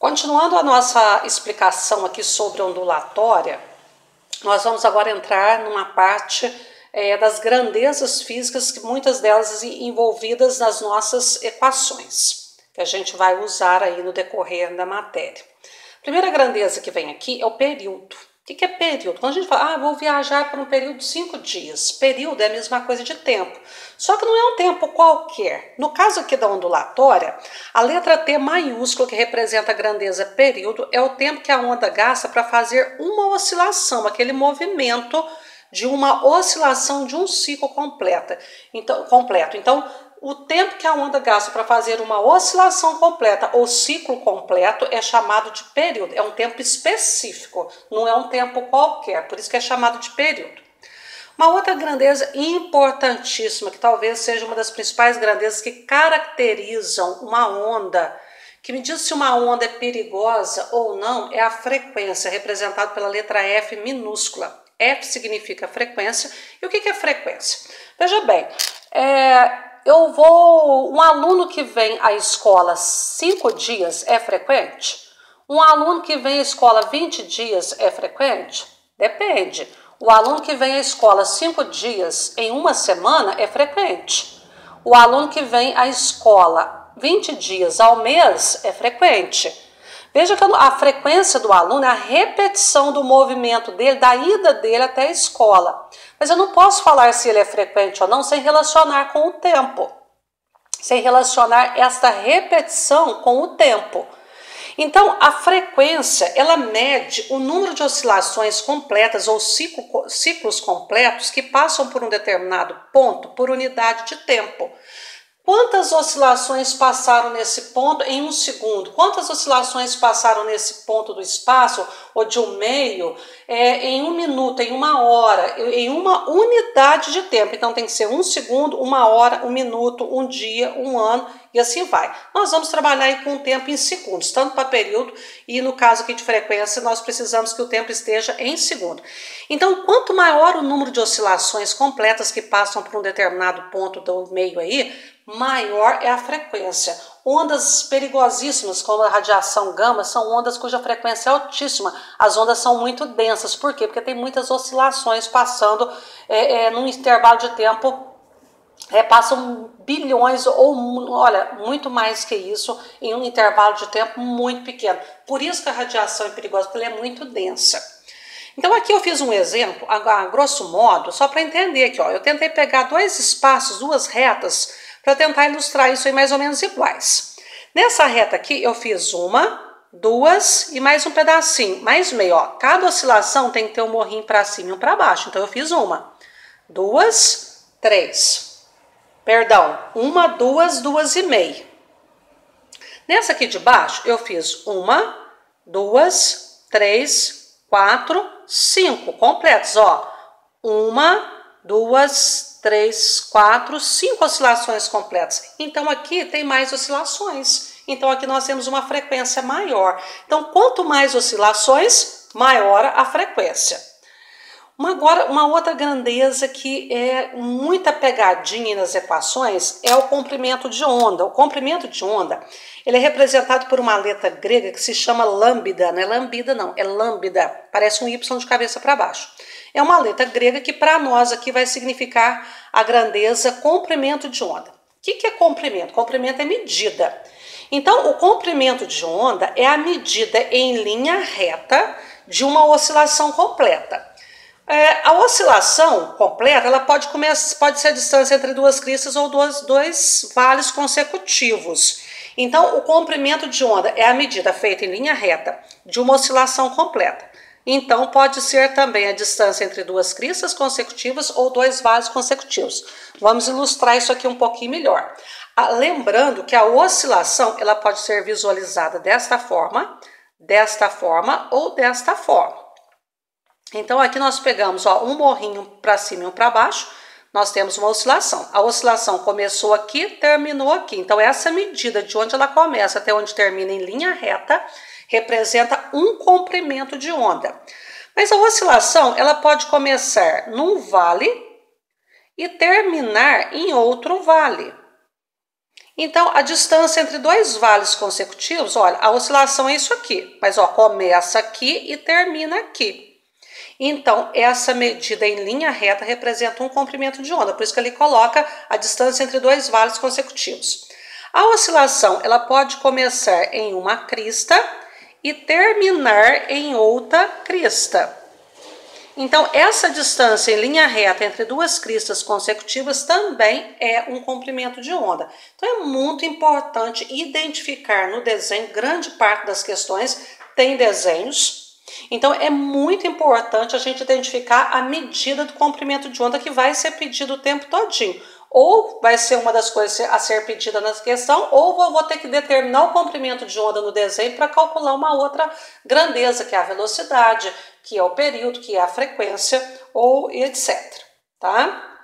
Continuando a nossa explicação aqui sobre ondulatória, nós vamos agora entrar numa parte das grandezas físicas, que muitas delas envolvidas nas nossas equações, que a gente vai usar aí no decorrer da matéria. A primeira grandeza que vem aqui é o período. O que é período? Quando a gente fala, vou viajar por um período de 5 dias. Período é a mesma coisa de tempo. Só que não é um tempo qualquer. No caso aqui da ondulatória, a letra T maiúscula, que representa a grandeza período, é o tempo que a onda gasta para fazer uma oscilação, aquele movimento de uma oscilação de um ciclo completo. Então, o tempo que a onda gasta para fazer uma oscilação completa ou ciclo completo é chamado de período. É um tempo específico, não é um tempo qualquer, por isso que é chamado de período. Uma outra grandeza importantíssima, que talvez seja uma das principais grandezas que caracterizam uma onda, que me diz se uma onda é perigosa ou não, é a frequência, representada pela letra F minúscula. F significa frequência. E o que é frequência? Veja bem, um aluno que vem à escola 5 dias é frequente? Um aluno que vem à escola 20 dias é frequente? Depende. O aluno que vem à escola 5 dias em uma semana é frequente. O aluno que vem à escola 20 dias ao mês é frequente. Veja que a frequência do aluno é a repetição do movimento dele, da ida dele até a escola. Mas eu não posso falar se ele é frequente ou não sem relacionar com o tempo. Sem relacionar esta repetição com o tempo. Então, a frequência, ela mede o número de oscilações completas ou ciclos completos que passam por um determinado ponto por unidade de tempo. Quantas oscilações passaram nesse ponto em um segundo? Quantas oscilações passaram nesse ponto do espaço ou de um meio em um minuto, em uma hora, em uma unidade de tempo? Então tem que ser um segundo, uma hora, um minuto, um dia, um ano e assim vai. Nós vamos trabalhar aí com o tempo em segundos, tanto para período e no caso aqui de frequência nós precisamos que o tempo esteja em segundo. Então quanto maior o número de oscilações completas que passam por um determinado ponto do meio aí, maior é a frequência. Ondas perigosíssimas, como a radiação gama, são ondas cuja frequência é altíssima. As ondas são muito densas. Por quê? Porque tem muitas oscilações passando num intervalo de tempo, passam bilhões ou, olha, muito mais que isso em um intervalo de tempo muito pequeno. Por isso que a radiação é perigosa, porque ela é muito densa. Então aqui eu fiz um exemplo, a grosso modo, só para entender aqui, eu tentei pegar dois espaços, duas retas, para tentar ilustrar isso aí mais ou menos iguais. Nessa reta aqui eu fiz uma, duas e mais um pedacinho, mais meio, cada oscilação tem que ter um morrinho para cima e um para baixo, então eu fiz uma, duas, três, perdão, uma, duas, duas e meia. Nessa aqui de baixo eu fiz uma, duas, três, quatro, 5 completos, uma, duas, 3, 4, 5 oscilações completas. Então aqui tem mais oscilações. Então aqui nós temos uma frequência maior. Então quanto mais oscilações, maior a frequência. Uma outra grandeza que é muita pegadinha nas equações é o comprimento de onda. O comprimento de onda, ele é representado por uma letra grega que se chama lambda. Não é lambida não, é lambda. Parece um Y de cabeça para baixo. É uma letra grega que para nós aqui vai significar a grandeza comprimento de onda. O que é comprimento? Comprimento é medida. Então, o comprimento de onda é a medida em linha reta de uma oscilação completa. A oscilação completa ela pode ser a distância entre duas cristas ou dois vales consecutivos. Então, o comprimento de onda é a medida feita em linha reta de uma oscilação completa. Então, pode ser também a distância entre duas cristas consecutivas ou dois vales consecutivos. Vamos ilustrar isso aqui um pouquinho melhor. Lembrando que a oscilação ela pode ser visualizada desta forma ou desta forma. Então, aqui nós pegamos um morrinho para cima e um para baixo, nós temos uma oscilação. A oscilação começou aqui, terminou aqui. Então, essa medida de onde ela começa até onde termina em linha reta representa um comprimento de onda. Mas a oscilação ela pode começar num vale e terminar em outro vale. Então, a distância entre dois vales consecutivos, olha, a oscilação é isso aqui, mas ó, começa aqui e termina aqui. Então, essa medida em linha reta representa um comprimento de onda, por isso que ele coloca a distância entre dois vales consecutivos. A oscilação, ela pode começar em uma crista e terminar em outra crista. Então, essa distância em linha reta entre duas cristas consecutivas também é um comprimento de onda. Então, é muito importante identificar no desenho, grande parte das questões tem desenhos. Então, é muito importante a gente identificar a medida do comprimento de onda que vai ser pedido o tempo todinho. Ou vai ser uma das coisas a ser pedida na questão, ou eu vou ter que determinar o comprimento de onda no desenho para calcular uma outra grandeza, que é a velocidade, que é o período, que é a frequência, ou etc. Tá?